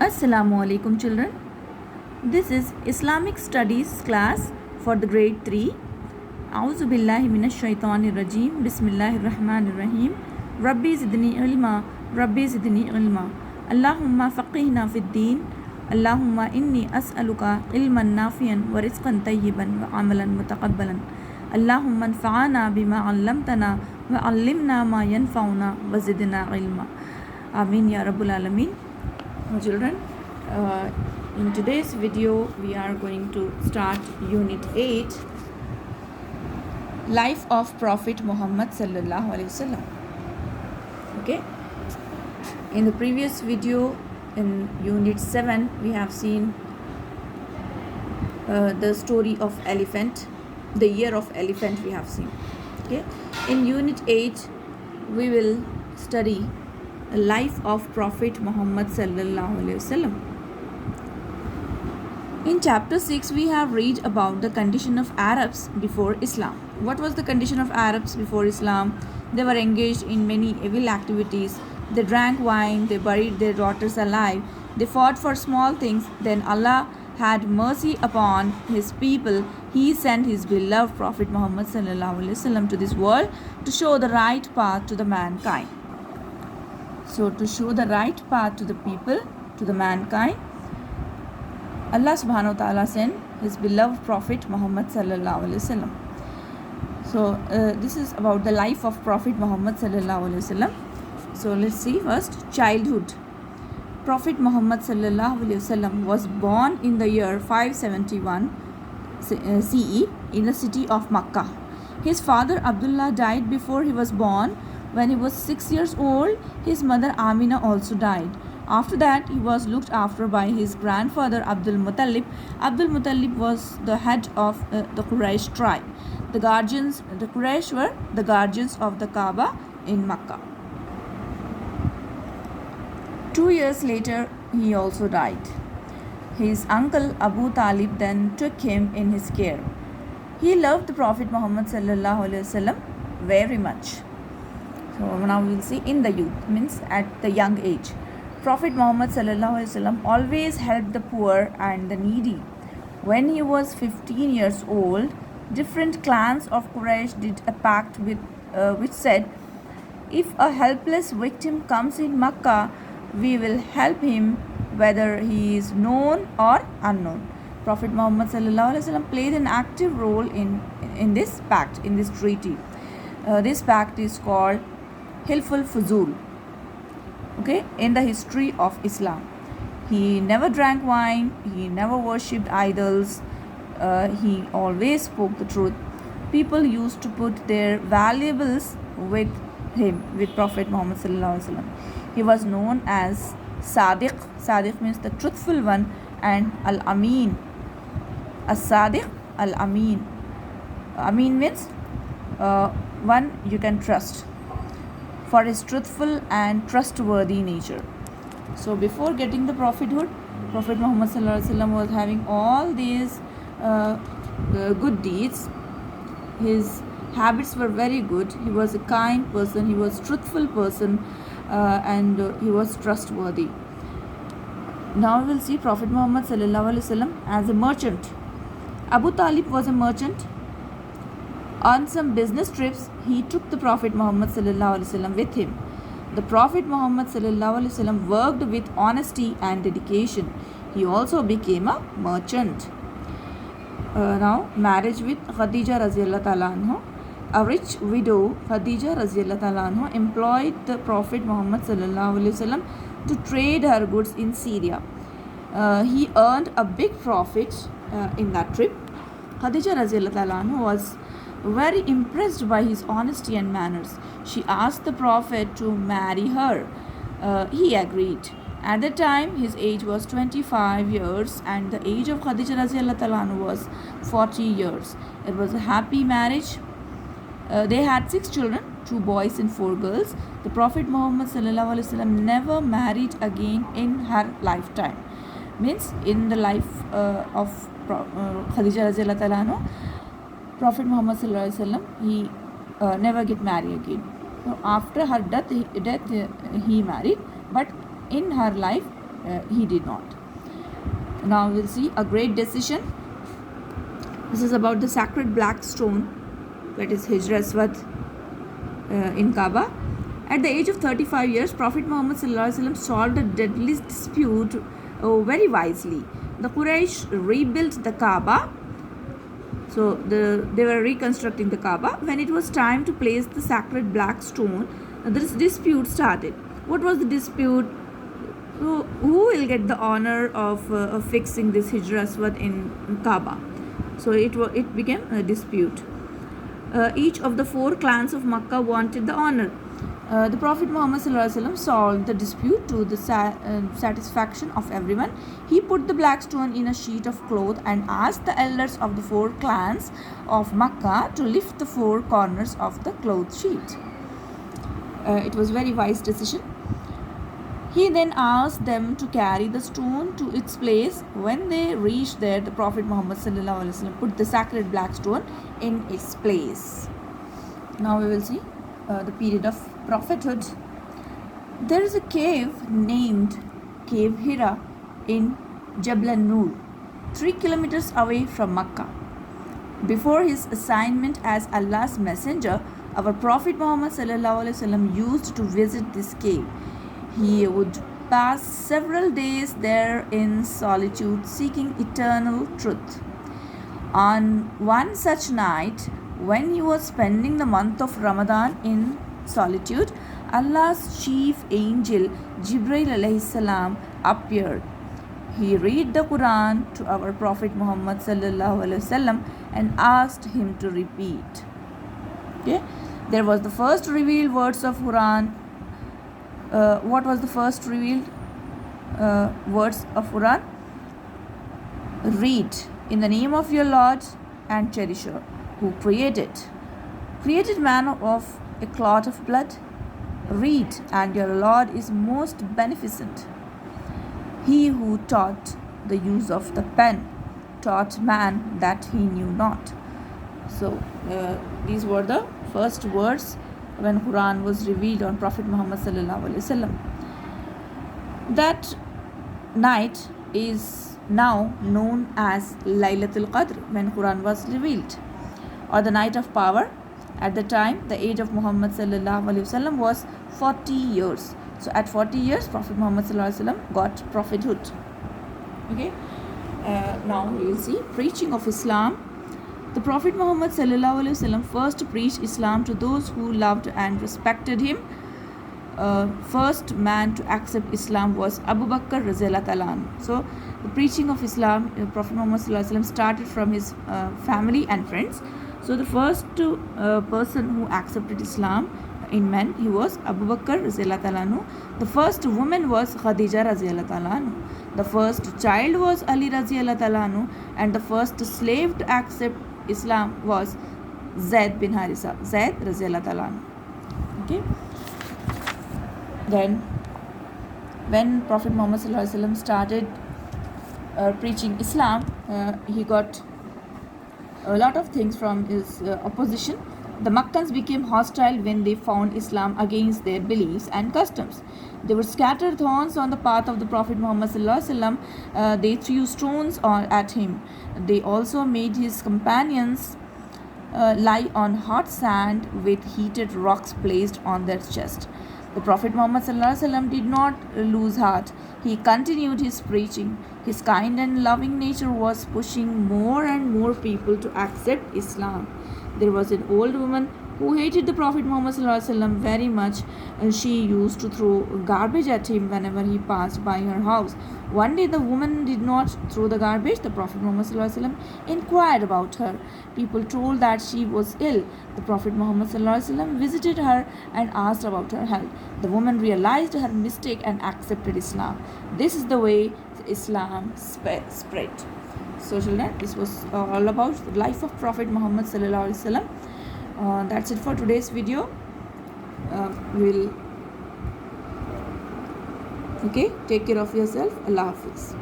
Assalamu alaikum children. This is Islamic Studies class for the grade 3. A'udhu billahi minash shaitanir rajim. Bismillahir rahmanir rahim. Rabbi zidni ilma. Rabbi zidni ilma. Allahumma faqihna fid din. Allahumma inni as'aluka ilman nafiyan wa rizqan tayyiban wa amalan mutaqabbalan. Allahumma anfa'ana bima 'allamtana wa 'allimna ma yanfa'una wa zidna ilma. Amin ya rabbul alamin. Children, in today's video we are going to start unit 8, life of Prophet Muhammad sallallahu alaihi wasallam. Okay, in the previous video in unit 7 we have seen the story of elephant, the year of elephant we have seen. Okay, in unit 8 we will study the life of Prophet Muhammad sallallahu alaihi wasallam. In chapter 6 we have read about the condition of Arabs before Islam. What was the condition of Arabs before Islam? They were engaged in many evil activities. They drank wine, they buried their daughters alive, they fought for small things. Then Allah had mercy upon his people. He sent his beloved Prophet Muhammad sallallahu alaihi wasallam to this world to show the right path to the mankind. So to show the right path to the people, to the mankind, Allah subhanahu wa ta'ala sent his beloved Prophet Muhammad sallallahu alaihi wasallam. So this is about the life of Prophet Muhammad sallallahu alaihi wasallam. So let's see first childhood. Prophet Muhammad sallallahu alaihi wasallam was born in the year 571 CE in the city of Makkah. His father Abdullah died before he was born. When he was 6 years old, his mother Amina also died. After that, he was looked after by his grandfather Abdul Muttalib. Abdul Muttalib was the head of the Quraysh tribe. The Quraysh were the guardians of the Kaaba in Makkah. 2 years later, he also died. His uncle Abu Talib then took him in his care. He loved the Prophet Muhammad sallallahu alaihi wasallam very much. So now we will see in the youth, means at the young age. Prophet Muhammad sallallahu alaihi wasallam always helped the poor and the needy. When he was 15 years old, different clans of Quraysh did a pact which said, if a helpless victim comes in Makkah, we will help him whether he is known or unknown. Prophet Muhammad sallallahu alaihi wasallam played an active role in this pact, in this treaty. This pact is called Hilful Fuzul, okay, in the history of Islam. He never drank wine, he never worshipped idols, he always spoke the truth. People used to put their valuables with him, with Prophet Muhammad sallallahu alaihi wasallam. He was known as Sadiq. Sadiq means the truthful one, and Al-Amin. As-Sadiq, Al-Amin. Amin means one you can trust, for his truthful and trustworthy nature. So before getting the prophethood, Prophet Muhammad sallallahu alaihi wasallam was having all these good deeds. His habits were very good. He was a kind person, he was truthful person, and he was trustworthy. Now we will see Prophet Muhammad sallallahu alaihi wasallam as a merchant. Abu Talib was a merchant. On some business trips, he took the Prophet Muhammad sallallahu alaihi wasallam with him. The Prophet Muhammad sallallahu alaihi wasallam worked with honesty and dedication. He also became a merchant. Now, marriage with Khadija radhiyallahu ta'ala anha. A rich widow, Khadija radhiyallahu ta'ala anha, employed the Prophet Muhammad sallallahu alaihi wasallam to trade her goods in Syria. He earned a big profit in that trip. Khadija radhiyallahu ta'ala anha was very impressed by his honesty and manners. She asked the Prophet to marry her. He agreed. At the time, his age was 25 years and the age of Khadija radhiyallahu ta'ala anha was 40 years. It was a happy marriage. They had 6 children, 2 boys and 4 girls. The Prophet Muhammad sallallahu alaihi wasallam never married again in her lifetime. Means in the life of Khadija radhiyallahu ta'ala anha, Prophet Muhammad sallallahu alaihi wasallam, he never get married again. So after her death he married, but in her life he did not. Now we'll see a great decision. This is about the sacred black stone, that is Hijr Aswad in Kaaba. At the age of 35 years, Prophet Muhammad solved a deadly dispute very wisely. The Quraysh rebuilt the Kaaba. So they were reconstructing the Kaaba. When it was time to place the sacred black stone, this dispute started. What was the dispute? Who will get the honor of fixing this Hijr Aswad in Kaaba? So it became a dispute. Each of the 4 clans of Makkah wanted the honor. The Prophet Muhammad solved the dispute to the satisfaction of everyone. He put the black stone in a sheet of cloth and asked the elders of the 4 clans of Makkah to lift the 4 corners of the cloth sheet. It was a very wise decision. He then asked them to carry the stone to its place. When they reached there, the Prophet Muhammad put the sacred black stone in its place. Now we will see the period of prophethood. There is a cave named Cave Hira in Jabal Nur, 3 kilometers away from Makkah. Before his assignment as Allah's messenger, our Prophet Muhammad used to visit this cave. He would pass several days there in solitude, seeking eternal truth. On one such night, when he was spending the month of Ramadan in solitude, Allah's chief angel, Jibreel alayhi salam, appeared. He read the Quran to our Prophet Muhammad and asked him to repeat. Okay, there was the first revealed words of Quran. What was the first revealed words of Quran? Read in the name of your Lord and Cherisher, who created man of a clot of blood. Read, and your Lord is most beneficent. He who taught the use of the pen taught man that he knew not. So these were the first words when Quran was revealed on Prophet Muhammad That night is now known as Laylatul Qadr, when Quran was revealed, or the night of power. At the time, the age of Muhammad was 40 years. So at 40 years, Prophet Muhammad got prophethood. Okay. Now we will see preaching of Islam. The Prophet Muhammad first preached Islam to those who loved and respected him. First man to accept Islam was Abu Bakr radhiyallahu ta'ala. So the preaching of Islam, Prophet Muhammad started from his family and friends. So the first person who accepted Islam in men, he was Abu Bakr radhiyallahu ta'ala. The first woman was Khadija radhiyallahu ta'ala. The first child was Ali radhiyallahu ta'ala, and the first slave to accept Islam was Zaid bin Harisa, Zaid radhiyallahu ta'ala. Okay. Then when Prophet Muhammad started preaching Islam, he got a lot of things from his opposition. The Makkans became hostile when they found Islam against their beliefs and customs. They would scatter thorns on the path of the Prophet Muhammad they threw stones at him. They also made his companions lie on hot sand with heated rocks placed on their chest. The Prophet Muhammad did not lose heart. He continued his preaching. His kind and loving nature was pushing more and more people to accept Islam. There was an old woman who hated the Prophet Muhammad very much, and she used to throw garbage at him whenever he passed by her house. One day the woman did not throw the garbage. The Prophet Muhammad inquired about her. People told that she was ill. The Prophet Muhammad visited her and asked about her health. The woman realized her mistake and accepted Islam. This is the way Islam spread. So children, this was all about the life of Prophet Muhammad that's it for today's video. Okay, take care of yourself. Allah Hafiz.